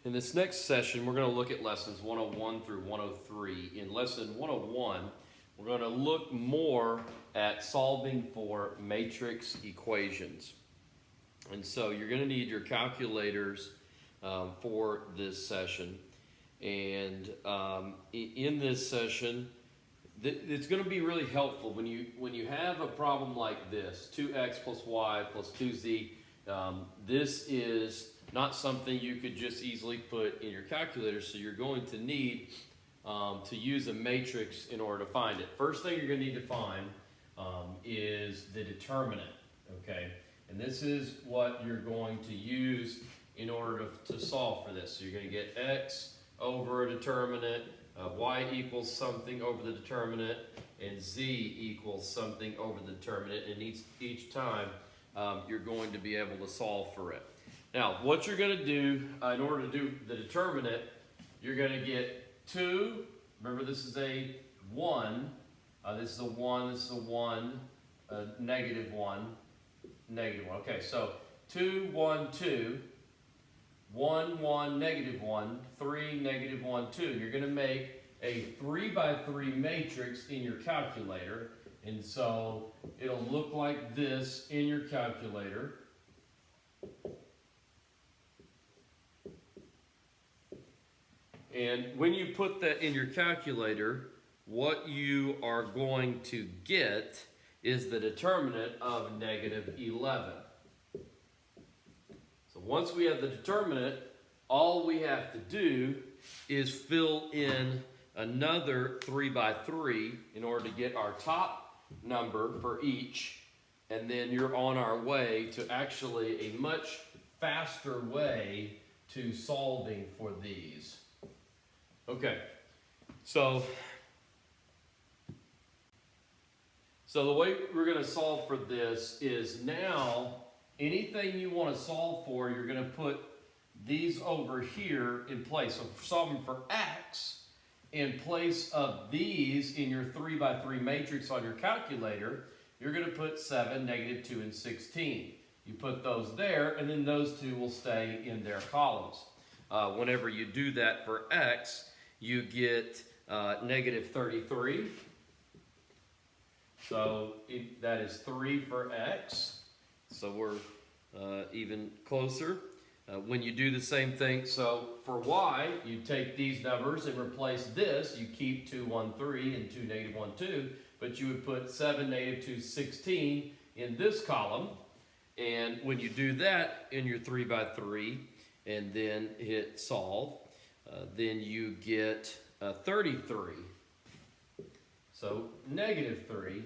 In this next session, we're going to look at lessons 101 through 103. In lesson 101, we're going to look more at solving for matrix equations. And so you're going to need your calculators for this session. And in this session, it's going to be really helpful when you have a problem like this, 2x plus y plus 2z. This is not something you could just easily put in your calculator, so you're going to need to use a matrix in order to find it. First thing you're going to need to find is the determinant, okay? And this is what you're going to use in order to solve for this. So you're going to get x over a determinant, y equals something over the determinant, and z equals something over the determinant, and each time you're going to be able to solve for it. Now, what you're going to do in order to do the determinant, you're going to get 2. Remember, this is a 1. This is a 1. This is a 1. Negative 1. Negative 1. Okay, so 2, 1, 2. 1, 1, negative 1. 3, negative 1, 2. You're going to make a 3 by 3 matrix in your calculator. And so it'll look like this in your calculator. And when you put that in your calculator, what you are going to get is the determinant of negative 11. So once we have the determinant, all we have to do is fill in another 3 by 3 in order to get our top number for each. And then you're on our way to actually a much faster way to solving for these. Okay, so the way we're going to solve for this is now anything you want to solve for, you're going to put these over here in place. So for solving for x, in place of these in your 3 by 3 matrix on your calculator, you're going to put 7, negative 2, and 16. You put those there, and then those two will stay in their columns. Whenever you do that for x, you get negative 33. So that is 3 for x. So we're even closer. When you do the same thing, so for y, you take these numbers and replace this. You keep 2, 1, 3 and 2, negative 1, 2. But you would put 7, negative 2, 16 in this column. And when you do that in your 3 by 3 and then hit solve, then you get 33. So negative 3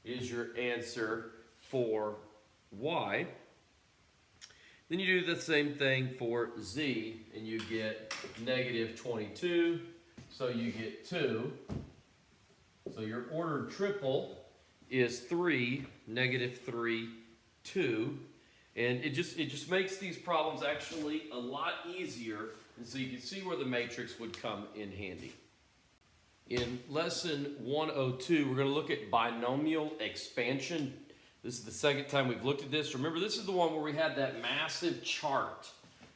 is your answer for y. Then you do the same thing for z, and you get negative 22. So you get 2. So your ordered triple is 3, negative 3, 2. And it just makes these problems actually a lot easier. And so you can see where the matrix would come in handy. In lesson 102, we're going to look at binomial expansion. This is the second time we've looked at this. Remember, this is the one where we had that massive chart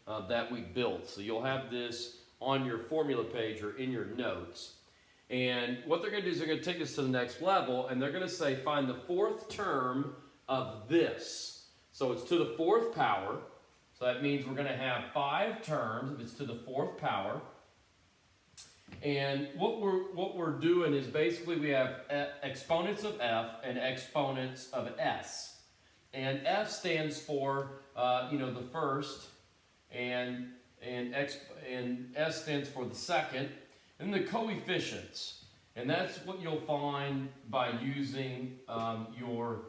that we built. So you'll have this on your formula page or in your notes. And what they're going to do is they're going to take this to the next level, and they're going to say, find the fourth term of this. So it's to the fourth power. So that means we're going to have 5 terms if it's to the fourth power. And what we're doing is basically we have exponents of f and exponents of s. And f stands for the first, and s stands for the second, and the coefficients. And that's what you'll find by using your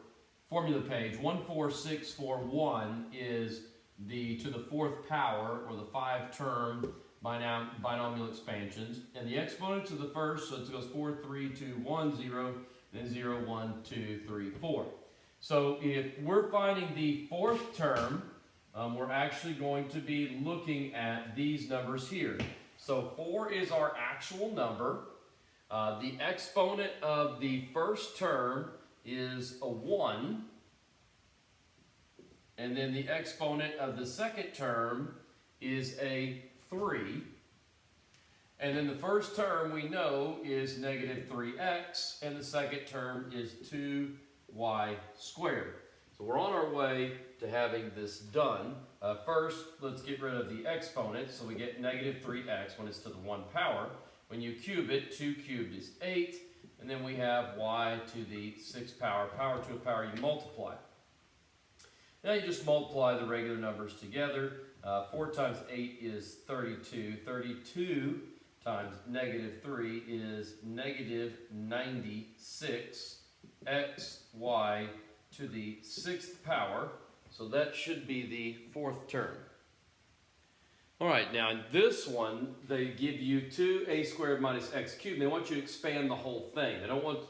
formula page. 14641 is the to the fourth power, or the 5-term binomial expansions. And the exponents of the first, so it goes 4, 3, 2, 1, 0, then 0, 1, 2, 3, 4. So if we're finding the fourth term, we're actually going to be looking at these numbers here. So 4 is our actual number. The exponent of the first term is a 1. And then the exponent of the second term is a 3. And then the first term we know is negative 3x, and the second term is 2y squared. So we're on our way to having this done. First, let's get rid of the exponent, so we get negative 3x when it's to the 1 power. When you cube it, 2 cubed is 8, and then we have y to the 6th power. Power to a power, you multiply. Now you just multiply the regular numbers together. 4 times 8 is 32. 32 times negative 3 is negative 96 x y to the 6th power. So that should be the 4th term. All right, now in this one, they give you 2a squared minus x cubed. They want you to expand the whole thing. They don't want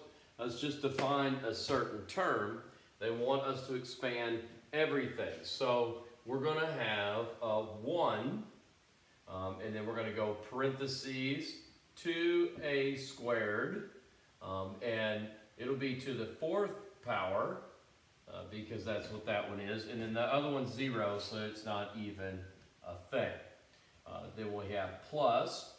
us just to find a certain term. They want us to expand everything. So we're going to have a 1, and then we're going to go parentheses 2a squared, and it'll be to the 4th power, because that's what that one is. And then the other one's 0, so it's not even a thing. Then we have plus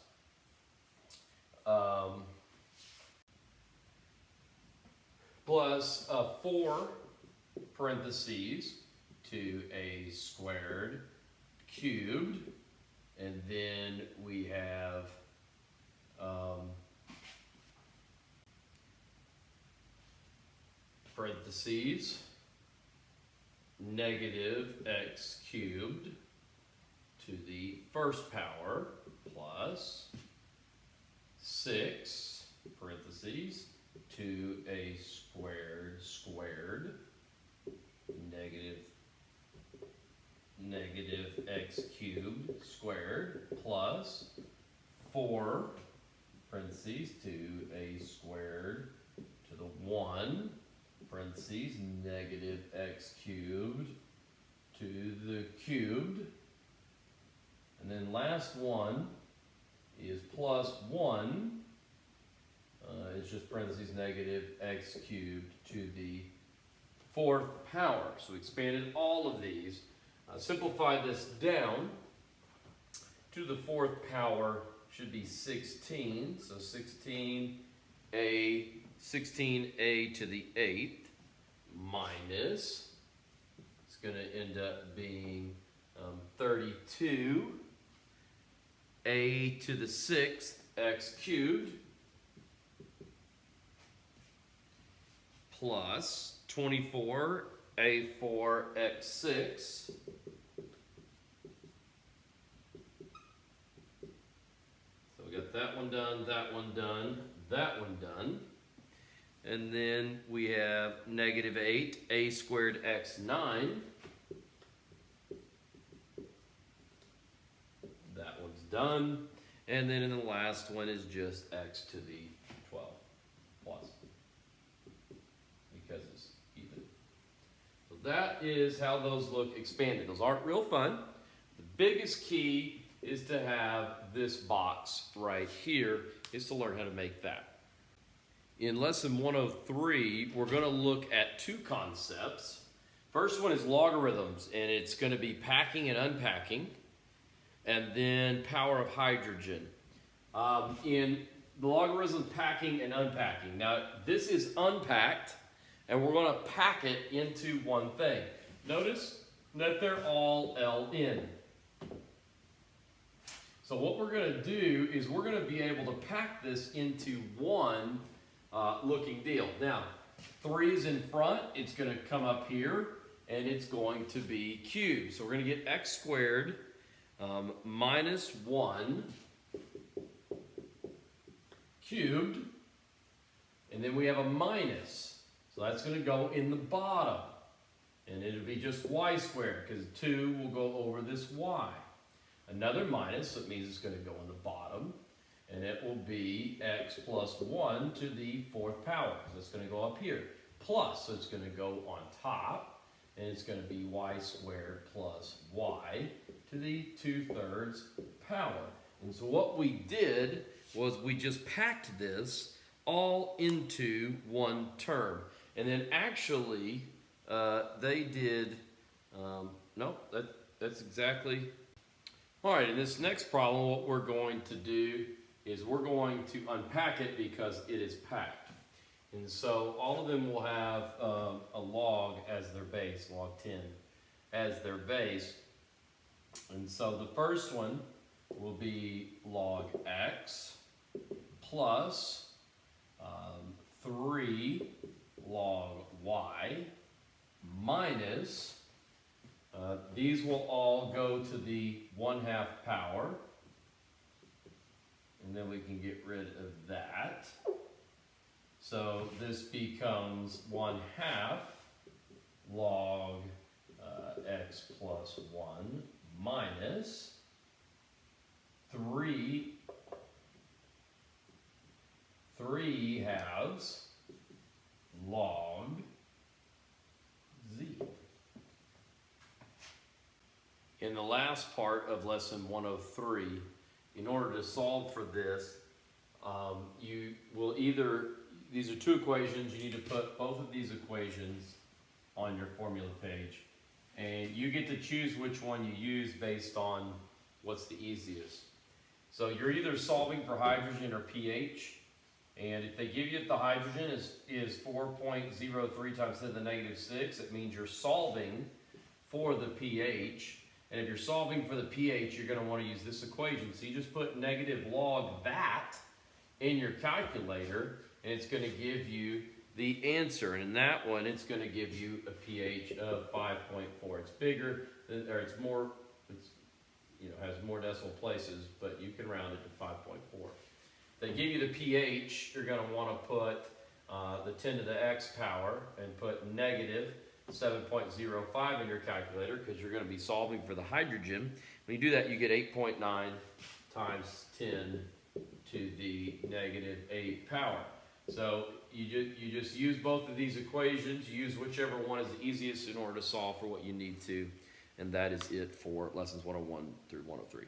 plus 4 parentheses 2a squared cubed, and then we have parentheses negative x cubed to the 1st power plus 6 parentheses 2a squared squared negative x cubed squared plus 4 parentheses 2a squared to the 1 parentheses negative x cubed to the cubed. And then last one is plus 1. It's just parentheses negative x cubed to the 4th power. So we expanded all of these. Simplify this down. To the 4th power should be 16. So 16a to the 8th minus, it's going to end up being 32 a to the 6th x cubed plus 24 a4 x6 so we got that one done, that one done, that one done. And then we have negative 8 a squared x9. That one's done. And then in the last one is just x to the 12 plus, because it's even. So that is how those look expanded. Those aren't real fun. The biggest key is to have this box right here, is to learn how to make that. In lesson 103, we're going to look at 2 concepts. First one is logarithms, and it's going to be packing and unpacking, and then power of hydrogen. In the logarithms, packing and unpacking. Now, this is unpacked, and we're going to pack it into one thing. Notice that they're all LN. So what we're going to do is we're going to be able to pack this into one looking deal. Now, 3 is in front, it's going to come up here, and it's going to be cubed. So we're going to get x squared minus 1 cubed, and then we have a minus. So that's going to go in the bottom, and it'll be just y squared, because 2 will go over this y. Another minus, so it means it's going to go in the bottom. And it will be x plus 1 to the 4th power, because it's going to go up here. Plus, so it's going to go on top, and it's going to be y squared plus y to the 2/3 power. And so what we did was we just packed this all into one term. And then actually, they did, no, that's exactly All right, in this next problem, what we're going to do is we're going to unpack it because it is packed. And so all of them will have a log as their base, log 10 as their base. And so the first one will be log x plus 3 log y minus, these will all go to the 1/2 power, and then we can get rid of that. So this becomes 1/2 log x plus 1 minus 3 halves log z. In the last part of lesson 103, in order to solve for this, you will either, these are two equations, you need to put both of these equations on your formula page. And you get to choose which one you use based on what's the easiest. So you're either solving for hydrogen or pH. And if they give you the hydrogen is 4.03 times 10 to the -6, it means you're solving for the pH. And if you're solving for the pH, you're going to want to use this equation. So you just put negative log that in your calculator, and it's going to give you the answer. And in that one, it's going to give you a pH of 5.4. It's bigger, or it's more, has more decimal places, but you can round it to 5.4. They give you the pH, you're going to want to put the 10 to the x power and put negative 7.05 in your calculator because you're going to be solving for the hydrogen. When you do that, you get 8.9 times 10 to the -8 power. So you just use both of these equations. You use whichever one is the easiest in order to solve for what you need to. And that is it for lessons 101 through 103.